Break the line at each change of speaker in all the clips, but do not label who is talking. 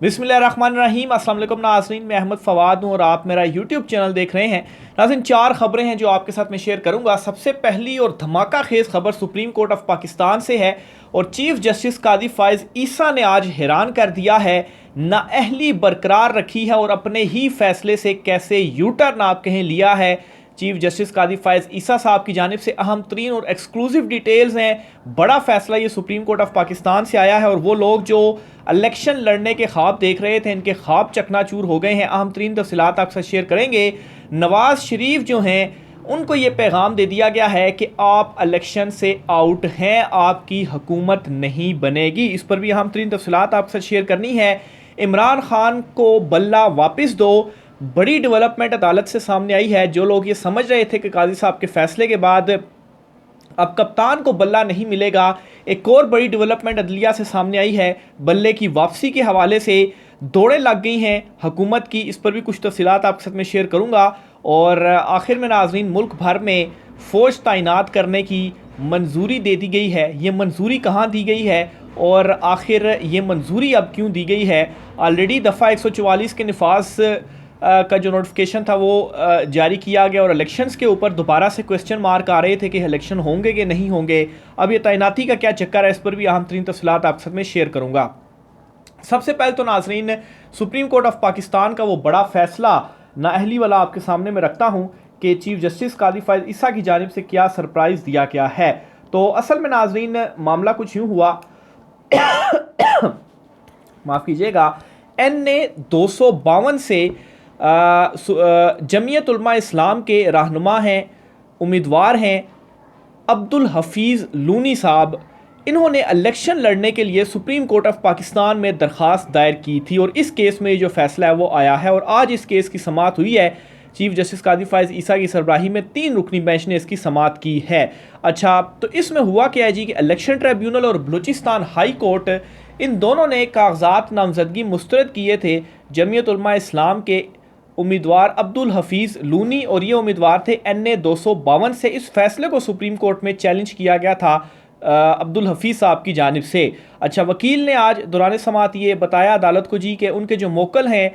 बिस्मिल्लाहिर्रहमानिर्रहीम। अस्सलाम वालेकुम नाज़रीन, मैं अहमद फ़वाद हूँ और आप मेरा यूट्यूब चैनल देख रहे हैं। नाज़रीन, 4 ख़बरें हैं जो आपके साथ मैं शेयर करूँगा। सबसे पहली और धमाका खेज़ खबर सुप्रीम कोर्ट ऑफ पाकिस्तान से है और चीफ जस्टिस कादी फ़ाइज़ ईसा ने आज हैरान कर दिया है। नाअहली बरकरार रखी है और अपने ही फैसले से कैसे यूटर्न आप कहें लिया है। चीफ जस्टिस कादी फ़ाइज़ ईसा साहब की जानिब से अहम तरीन और एक्सक्लूसिव डिटेल्स हैं। बड़ा फैसला ये सुप्रीम कोर्ट ऑफ पाकिस्तान से आया है और वो लोग जो इलेक्शन लड़ने के ख्वाब देख रहे थे, इनके ख्वाब चकनाचूर हो गए हैं। अहम तरीन तफसीलात आपके साथ शेयर करेंगे। नवाज शरीफ जो हैं उनको ये पैगाम दे दिया गया है कि आप इलेक्शन से आउट हैं, आपकी हुकूमत नहीं बनेगी। इस पर भी अहम तरीन तफसीलात आपके साथ शेयर करनी है। इमरान खान को बल्ला वापस दो, बड़ी डेवलपमेंट अदालत से सामने आई है। जो लोग ये समझ रहे थे कि काजी साहब के फैसले के बाद अब कप्तान को बल्ला नहीं मिलेगा, एक और बड़ी डेवलपमेंट अदलिया से सामने आई है। बल्ले की वापसी के हवाले से दौड़ें लग गई हैं हुकूमत की। इस पर भी कुछ तफसीलात आपके साथ में शेयर करूंगा। और आखिर में नाज़रीन, मुल्क भर में फ़ौज तैनात करने की मंजूरी दे दी गई है। ये मंजूरी कहाँ दी गई है और आखिर ये मंजूरी अब क्यों दी गई है? ऑलरेडी दफ़ा 144 के नफाज का जो नोटिफिकेशन था वो जारी किया गया और इलेक्शंस के ऊपर दोबारा से क्वेश्चन मार्क आ रहे थे कि इलेक्शन होंगे कि नहीं होंगे। अब ये तैनाती का क्या चक्कर है, इस पर भी अहम तरीन तफसीलात आपके साथ में शेयर करूंगा। सबसे पहले तो नाजरीन, सुप्रीम कोर्ट ऑफ पाकिस्तान का वो बड़ा फैसला नाअहली वाला आपके सामने में रखता हूँ कि चीफ जस्टिस कादी फ़ाइज़ ईसा की जानिब से क्या सरप्राइज़ दिया गया है। तो असल में नाजरीन मामला कुछ यूँ हुआ माफ़ कीजिएगा, NA 252 से जमीयत उलमा इस्लाम के रहनुमा हैं, उम्मीदवार हैं अब्दुल हफीज़ लूनी साहब। इन्होंने इलेक्शन लड़ने के लिए सुप्रीम कोर्ट ऑफ पाकिस्तान में दरख्वास्त दायर की थी और इस केस में जो फैसला है वो आया है और आज इस केस की समाअत हुई है। चीफ जस्टिस कादी फ़ाइज़ ईसा की सरबराही में 3 रुकनी बेंच ने इसकी समाअत की है। अच्छा, तो इसमें हुआ क्या है जी कि इलेक्शन ट्रिब्यूनल और बलूचिस्तान हाई कोर्ट, इन दोनों ने कागजात नामजदगी मुस्तरद किए थे जमीयत उलमा इस्लाम के उम्मीदवार अब्दुल हफीज़ लूनी और ये उम्मीदवार थे NA 252 से। इस फैसले को सुप्रीम कोर्ट में चैलेंज किया गया था अब्दुल हफीज़ साहब की जानिब से। अच्छा, वकील ने आज दौरान समाअत ये बताया अदालत को जी कि उनके जो मोकल हैं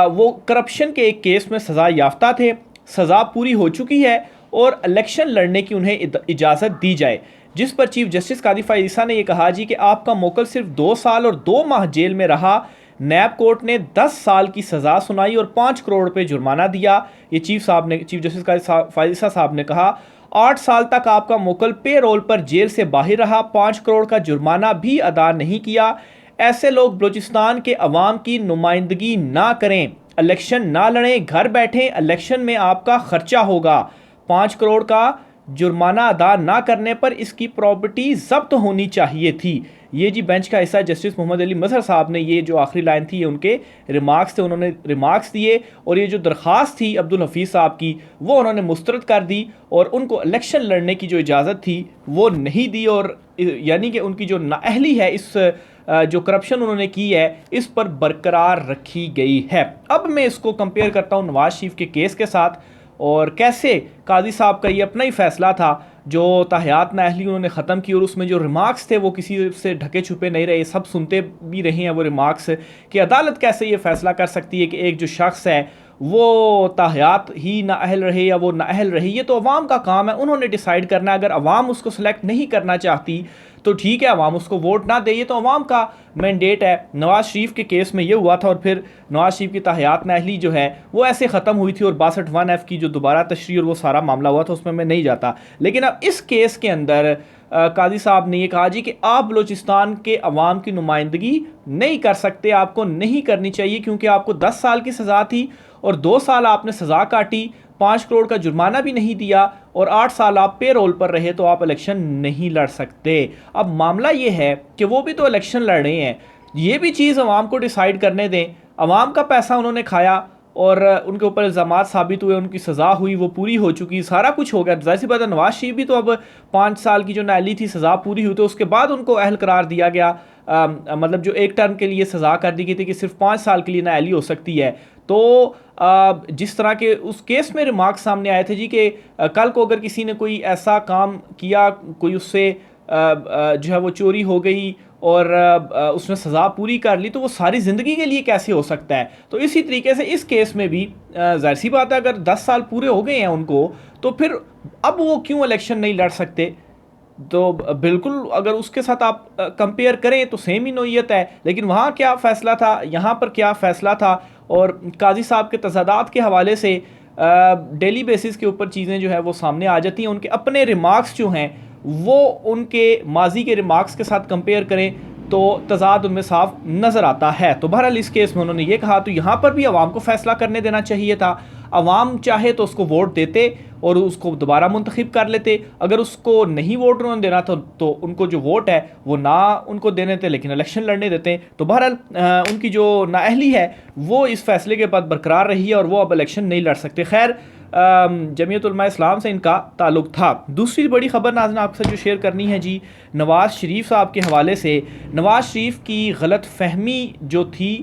वो करप्शन के एक केस में सज़ा याफ्ता थे, सज़ा पूरी हो चुकी है और इलेक्शन लड़ने की उन्हें इजाज़त दी जाए। जिस पर चीफ जस्टिस कादी फ़ाइज़ ईसा ने यह कहा जी कि आपका मोकल सिर्फ 2 साल और 2 माह जेल में रहा। नैब कोर्ट ने 10 साल की सज़ा सुनाई और 5 करोड़ रुपये जुर्माना दिया। ये चीफ जस्टिस फ़ाइज़ ईसा साहब ने कहा 8 साल तक आपका मोकल पे रोल पर जेल से बाहर रहा, 5 करोड़ का जुर्माना भी अदा नहीं किया। ऐसे लोग बलूचिस्तान के अवाम की नुमाइंदगी ना करें, इलेक्शन ना लड़ें, घर बैठें, इलेक्शन में आपका खर्चा होगा। 5 करोड़ का जुर्माना अदा ना करने पर इसकी प्रॉपर्टी जब्त होनी चाहिए थी। ये जी बेंच का हिस्सा जस्टिस मोहम्मद अली मजहर साहब ने, ये जो आखिरी लाइन थी ये उनके रिमार्क्स थे, उन्होंने रिमार्क्स दिए और ये जो दरख्वास्त थी अब्दुल हफीज़ साहब की वो उन्होंने मुस्तरद कर दी और उनको इलेक्शन लड़ने की जो इजाज़त थी वो नहीं दी और यानी कि उनकी जो नाअहली है, इस जो करप्शन उन्होंने की है, इस पर बरकरार रखी गई है। अब मैं इसको कंपेयर करता हूँ नवाज शरीफ के केस के साथ और कैसे काजी साहब का ये अपना ही फैसला था जो ताहयात नाअहली उन्होंने ख़त्म की और उसमें जो रिमार्क्स थे वो किसी से ढके छुपे नहीं रहे, सब सुनते भी रहे हैं वो रिमार्क्स कि अदालत कैसे ये फ़ैसला कर सकती है कि एक जो शख्स है वो ताहयात ही नाअहल रहे या वो नाअहल रही। ये तो अवाम का काम है, उन्होंने डिसाइड करना है। अगर अवाम उसको सेलेक्ट नहीं करना चाहती तो ठीक है, अवाम उसको वोट ना दे, ये तो अवाम का मैंडेट है। नवाज शरीफ के केस में ये हुआ था और फिर नवाज शरीफ की ताहयात नाअहली जो है वो ऐसे ख़त्म हुई थी और 62(1)(f) की जो दोबारा तशरीह और वो सारा मामला हुआ था उसमें मैं नहीं जाता। लेकिन अब इस केस के अंदर काजी साहब ने ये कहा जी कि आप बलूचिस्तान के अवाम की नुमाइंदगी नहीं कर सकते, आपको नहीं करनी चाहिए क्योंकि आपको 10 साल की सज़ा थी और 2 साल आपने सज़ा काटी, 5 करोड़ का जुर्माना भी नहीं दिया और 8 साल आप पे रोल पर रहे, तो आप इलेक्शन नहीं लड़ सकते। अब मामला ये है कि वो भी तो इलेक्शन लड़ रहे हैं, ये भी चीज़ अवाम को डिसाइड करने दें। अवाम का पैसा उन्होंने खाया और उनके ऊपर इल्ज़ामात साबित हुए, उनकी सज़ा हुई, वो पूरी हो चुकी, सारा कुछ हो गया। जाहिर सी बात है नवाज शरीफ भी तो अब 5 साल की जो नाअहली थी सज़ा पूरी हुई तो उसके बाद उनको अहल करार दिया गया। मतलब जो एक टर्म के लिए सज़ा कर दी गई थी कि सिर्फ 5 साल के लिए नाअहली हो सकती है। तो जिस तरह के उस केस में रिमार्क्स सामने आए थे जी कि कल को अगर किसी ने कोई ऐसा काम किया, कोई उससे जो है वो चोरी हो गई और उसने सज़ा पूरी कर ली तो वो सारी ज़िंदगी के लिए कैसे हो सकता है। तो इसी तरीके से इस केस में भी ज़ाहिर सी बात है, अगर 10 साल पूरे हो गए हैं उनको, तो फिर अब वो क्यों इलेक्शन नहीं लड़ सकते। तो बिल्कुल अगर उसके साथ आप कंपेयर करें तो सेम ही नोयत है, लेकिन वहाँ क्या फ़ैसला था, यहाँ पर क्या फ़ैसला था। और काजी साहब के तज़ादात के हवाले से डेली बेसिस के ऊपर चीज़ें जो है वो सामने आ जाती हैं। उनके अपने रिमार्क्स जो हैं वो उनके माजी के रिमार्क्स के साथ कंपेयर करें तो तज़ाद उनमें साफ नज़र आता है। तो बहरहाल इस केस में उन्होंने ये कहा, तो यहाँ पर भी आवाम को फ़ैसला करने देना चाहिए था। आवाम चाहे तो उसको वोट देते और उसको दोबारा मुंतखब कर लेते, अगर उसको नहीं वोट उन्होंने देना था तो उनको जो वोट है वो ना उनको देने थे लेकिन इलेक्शन लड़ने देते। तो बहरहाल उनकी जो नाअहली है वो इस फैसले के बाद बरकरार रही है और वो अब इलेक्शन नहीं लड़ सकते। खैर जमीयत उलमा इस्लाम से इनका ताल्लुक़ था। दूसरी बड़ी ख़बर नाज़रीन आपके साथ जो शेयर करनी है जी, नवाज़ शरीफ साहब के हवाले से। नवाज़ शरीफ की गलत फहमी जो थी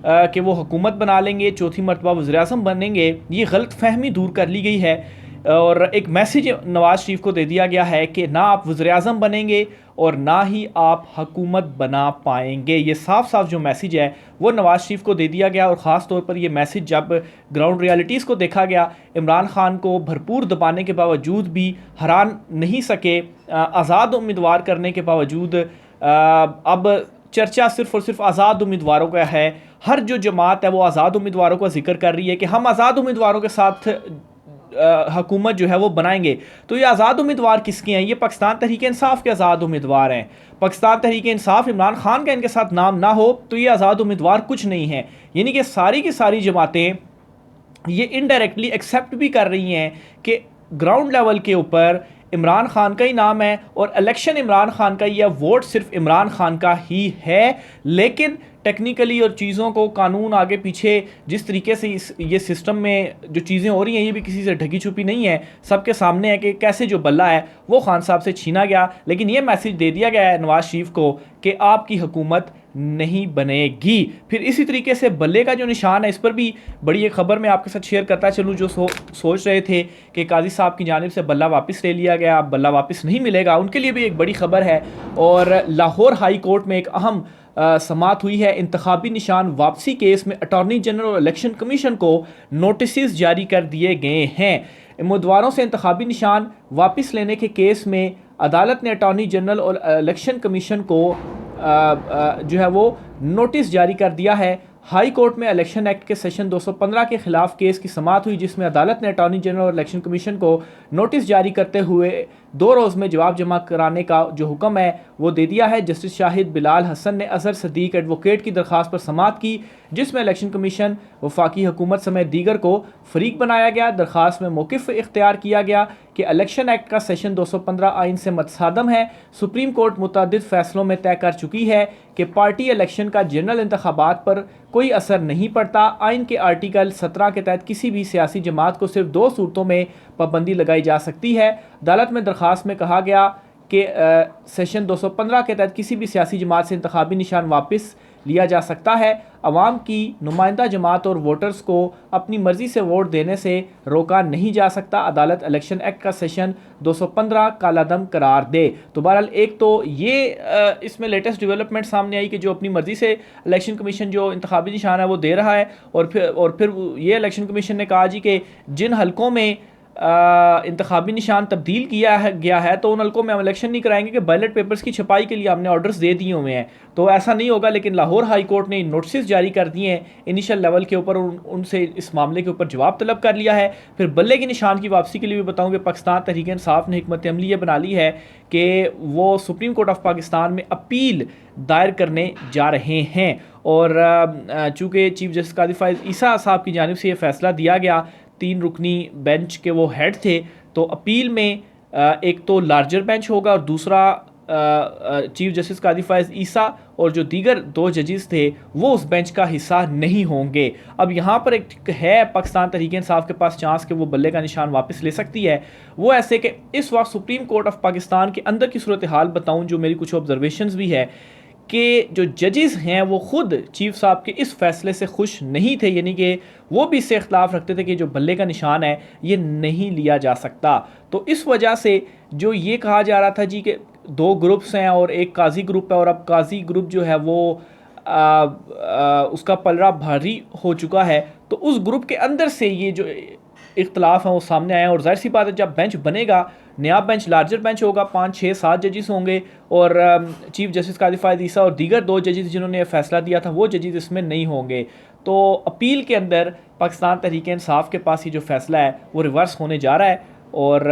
कि वो हुकूमत बना लेंगे, चौथी मरतबा वज़ीर-ए-आज़म बनेंगे, ये गलत फहमी दूर कर ली गई है और एक मैसेज नवाज़ शरीफ को दे दिया गया है कि ना आप वज़ीर-ए-आज़म बनेंगे और ना ही आप हुकूमत बना पाएंगे। ये साफ साफ जो मैसेज है वो नवाज़ शरीफ को दे दिया गया और ख़ास तौर पर ये मैसेज जब ग्राउंड रियलिटीज़ को देखा गया, इमरान खान को भरपूर दबाने के बावजूद भी हरान नहीं सके, आज़ाद उम्मीदवार करने के बावजूद अब चर्चा सिर्फ़ और सिर्फ आज़ाद उम्मीदवारों का है। हर जो जमात है वो आज़ाद उम्मीदवारों का जिक्र कर रही है कि हम आज़ाद उम्मीदवारों के साथ हुकूमत जो है वो बनाएंगे। तो ये आज़ाद उम्मीदवार किसके हैं? ये पाकिस्तान तहरीक इंसाफ के आज़ाद उम्मीदवार हैं। पाकिस्तान तहरीक इंसाफ इमरान खान का इनके साथ नाम ना हो तो ये आज़ाद उम्मीदवार कुछ नहीं है। यानी कि सारी की सारी जमातें ये इनडायरेक्टली एक्सेप्ट भी कर रही हैं कि ग्राउंड लेवल के ऊपर इमरान खान का ही नाम है और इलेक्शन इमरान खान का ही है, वोट सिर्फ इमरान खान का ही है। लेकिन टेक्निकली और चीज़ों को कानून आगे पीछे जिस तरीके से ये सिस्टम में जो चीज़ें हो रही हैं ये भी किसी से ढकी छुपी नहीं है, सबके सामने है कि कैसे जो बल्ला है वो खान साहब से छीना गया। लेकिन ये मैसेज दे दिया गया है नवाज़ शरीफ को कि आपकी हुकूमत नहीं बनेगी। फिर इसी तरीके से बल्ले का जो निशान है इस पर भी बड़ी एक खबर मैं आपके साथ शेयर करता चलूँ। जो सोच रहे थे कि काजी साहब की जानिब से बल्ला वापस ले लिया गया, अब बल्ला वापस नहीं मिलेगा, उनके लिए भी एक बड़ी खबर है। और लाहौर हाई कोर्ट में एक अहम समाअत हुई है। इंतखाबी निशान वापसी केस में अटॉर्नी जनरल और इलेक्शन कमीशन को नोटिस जारी कर दिए गए हैं। उम्मीदवारों से इंतखाबी निशान वापस लेने के केस में अदालत ने अटॉर्नी जनरल और इलेक्शन कमीशन को जो है वो नोटिस जारी कर दिया है। हाई कोर्ट में इलेक्शन एक्ट के सेशन 215 के खिलाफ केस की समाअत हुई जिसमें अदालत ने अटॉर्नी जनरल और इलेक्शन कमीशन को नोटिस जारी करते हुए 2 रोज़ में जवाब जमा कराने का जो हुक्म है वो दे दिया है। जस्टिस शाहिद बिलाल हसन ने अजहर सदीक एडवोकेट की दरख्वास्त पर समाअत की जिसमें इलेक्शन कमीशन वफाकी हुकूमत समेत दीगर को फरीक बनाया गया। दरख्वास्त में मौक़िफ़ इख्तियार किया गया कि इलेक्शन एक्ट का सेशन 215 आइन से मतसादम है। सुप्रीम कोर्ट मुतअद्दिद फ़ैसलों में तय कर चुकी है कि पार्टी इलेक्शन का जनरल इंतखाबात पर कोई असर नहीं पड़ता। आइन के आर्टिकल 17 के तहत किसी भी सियासी जमात को सिर्फ 2 सूरतों में पाबंदी लगाई जा सकती है। अदालत में दरख्वास्त में कहा गया कि सेशन 215 के तहत किसी भी सियासी जमात से इंतखाबी निशान वापस लिया जा सकता है। अवाम की नुमाइंदा जमात और वोटर्स को अपनी मर्ज़ी से वोट देने से रोका नहीं जा सकता। अदालत इलेक्शन एक्ट का सेशन 215 कालादम करार दे। तो बहरहाल एक तो ये इसमें लेटेस्ट डेवलपमेंट सामने आई कि जो अपनी मर्ज़ी से इलेक्शन कमीशन जो इंतखाबी निशान है वो दे रहा है और फिर ये इलेक्शन कमीशन ने कहा जी कि जिन हलकों में इंतखाबी निशान तब्दील गया है तो उन हलकों में हम इलेक्शन नहीं कराएंगे कि बैलेट पेपर्स की छपाई के लिए हमने ऑर्डर्स दे दिए हुए हैं। तो ऐसा नहीं होगा। लेकिन लाहौर हाई कोर्ट ने नोटिस जारी कर दिए हैं इनिशियल लेवल के ऊपर, उनसे इस मामले के ऊपर जवाब तलब कर लिया है। फिर बल्ले की निशान की वापसी के लिए भी बताऊँ कि पाकिस्तान तहरीक इंसाफ ने हिकमत अमली ये बना ली है कि वो सुप्रीम कोर्ट ऑफ पाकिस्तान में अपील दायर करने जा रहे हैं। और चूँकि चीफ जस्टिस काजी फाइज ईसा साहब की जानिब से ये फैसला दिया गया, 3 रुकनी बेंच के वो हेड थे, तो अपील में एक तो लार्जर बेंच होगा और दूसरा चीफ जस्टिस काजी फाइज ईसा और जो दीगर 2 जजेस थे वो उस बेंच का हिस्सा नहीं होंगे। अब यहाँ पर एक है पाकिस्तान तहरीक इंसाफ के पास चांस कि वो बल्ले का निशान वापस ले सकती है। वो ऐसे कि इस वक्त सुप्रीम कोर्ट ऑफ पाकिस्तान के अंदर की सूरत हाल बताऊँ, जो मेरी कुछ ऑब्जर्वेशंस भी है कि जो जजेस हैं वो ख़ुद चीफ साहब के इस फैसले से खुश नहीं थे। यानी कि वो भी इससे इख्तलाफ रखते थे कि जो बल्ले का निशान है ये नहीं लिया जा सकता। तो इस वजह से जो ये कहा जा रहा था जी कि दो ग्रुप्स हैं और एक काजी ग्रुप है, और अब काजी ग्रुप जो है वो उसका पलड़ा भारी हो चुका है। तो उस ग्रुप के अंदर से ये जो इख्तलाफ हैं वो सामने आए हैं, और जाहिर सी बात है जब बेंच बनेगा, नया बेंच, लार्जर बेंच होगा, 5, 6, 7 जजेस होंगे, और चीफ जस्टिस काजी फायद ईसा और दीगर 2 जजेस जिन्होंने फैसला दिया था वो जजेस इसमें नहीं होंगे। तो अपील के अंदर पाकिस्तान तहरीक इंसाफ के पास ये जो फैसला है वो रिवर्स होने जा रहा है, और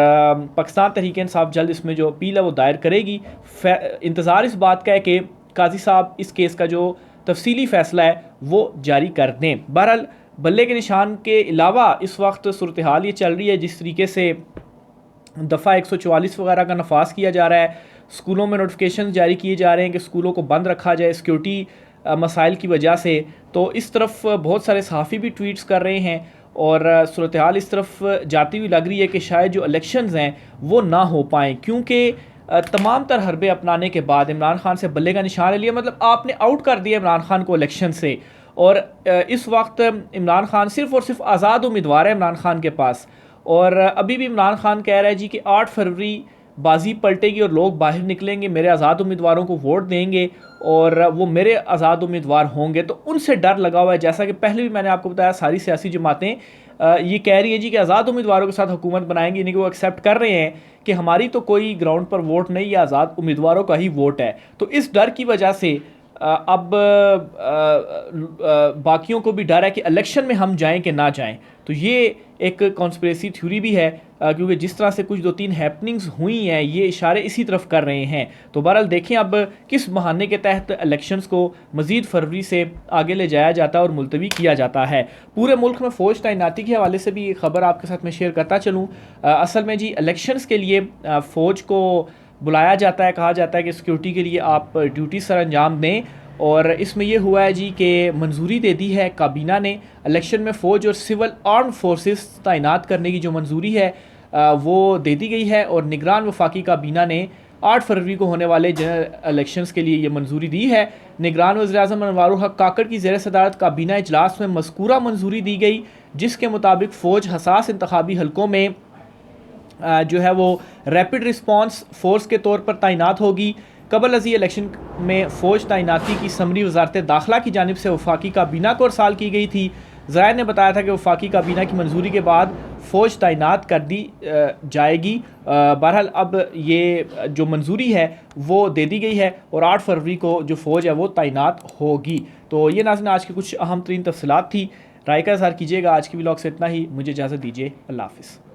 पाकिस्तान तहरीक इंसाफ जल्द इसमें जो अपील है वो दायर करेगी। इंतज़ार इस बात का है कि काजी साहब इस केस का जो तफसीली फ़ैसला है वो जारी कर दें। बहरहाल बल्ले के निशान के अलावा इस वक्त सूरत हाल ये चल रही है, जिस तरीके से दफ़ा 144 वगैरह का नफाज किया जा रहा है, स्कूलों में नोटिफिकेशन जारी किए जा रहे हैं कि स्कूलों को बंद रखा जाए सिक्योरिटी मसाइल की वजह से। तो इस तरफ बहुत सारे सहाफ़ी भी ट्वीट्स कर रहे हैं, और सूरत हाल इस तरफ जाती हुई लग रही है कि शायद जो इलेक्शंस हैं वो ना हो पाएँ, क्योंकि तमाम तर हरबे अपनाने के बाद इमरान खान से बल्ले का निशान ले लिया, मतलब आपने आउट कर दिया इमरान खान को इलेक्शन से। और इस वक्त इमरान खान सिर्फ़ और सिर्फ आज़ाद उम्मीदवार है इमरान खान के पास, और अभी भी इमरान खान कह रहा है जी कि 8 फरवरी बाजी पलटेगी और लोग बाहर निकलेंगे, मेरे आज़ाद उम्मीदवारों को वोट देंगे और वो मेरे आज़ाद उम्मीदवार होंगे। तो उनसे डर लगा हुआ है, जैसा कि पहले भी मैंने आपको बताया, सारी सियासी जमातें ये कह रही है जी कि आज़ाद उम्मीदवारों के साथ हुकूमत बनाएंगी, यानी कि वो एक्सेप्ट कर रहे हैं कि हमारी तो कोई ग्राउंड पर वोट नहीं है, आज़ाद उम्मीदवारों का ही वोट है। तो इस डर की वजह से अब बाकियों को भी डर है कि इलेक्शन में हम जाएं कि ना जाएं। तो ये एक कॉन्स्पिरेसी थ्योरी भी है, क्योंकि जिस तरह से कुछ 2-3 हैपनिंग्स हुई हैं ये इशारे इसी तरफ कर रहे हैं। तो बहरहाल देखें अब किस बहाने के तहत इलेक्शंस को मज़ीद फरवरी से आगे ले जाया जाता है और मुलतवी किया जाता है। पूरे मुल्क में फ़ौज तैनाती के हवाले से भी एक ख़बर आपके साथ मैं शेयर करता चलूँ। असल में जी इलेक्शंस के लिए फ़ौज को बुलाया जाता है, कहा जाता है कि सिक्योरिटी के लिए आप ड्यूटी सर अंजाम दें, और इसमें यह हुआ है जी कि मंजूरी दे दी है काबीना ने। इलेक्शन में फ़ौज और सिविल आर्म फोर्सेस तैनात करने की जो मंजूरी है वो दे दी गई है, और निगरान वफाकी काबीना ने 8 फरवरी को होने वाले जनरल इलेक्शंस के लिए ये मंजूरी दी है। निगरान वज़ीर-ए-आज़म अनवारुल हक काकड़ की ज़ेर सदारत काबीना इजलास में मज़कूरा मंजूरी दी गई, जिसके मुताबिक फ़ौज हसास इंतखाबी हलकों में जो है वो रैपिड रिस्पॉन्स फोर्स के तौर पर तैनात होगी। कबल अजी इलेक्शन में फ़ौज तैनाती की समरी वजारत दाखिला की जानिब से वफाकी काबीना को अरसाल की गई थी। ज़राए ने बताया था कि वफाकी काबीना की मंजूरी के बाद फ़ौज तैनात कर दी जाएगी। बहरहाल अब ये जो मंजूरी है वो दे दी गई है, और 8 फरवरी को जो फ़ौज है वो तैनात होगी। तो ये नाज़रीन आज की कुछ अहम तरीन तफसीलात थी। राय का इज़हार कीजिएगा। आज की व्लॉग से इतना ही, मुझे इजाज़त दीजिए। अल्लाह हाफ़िज़।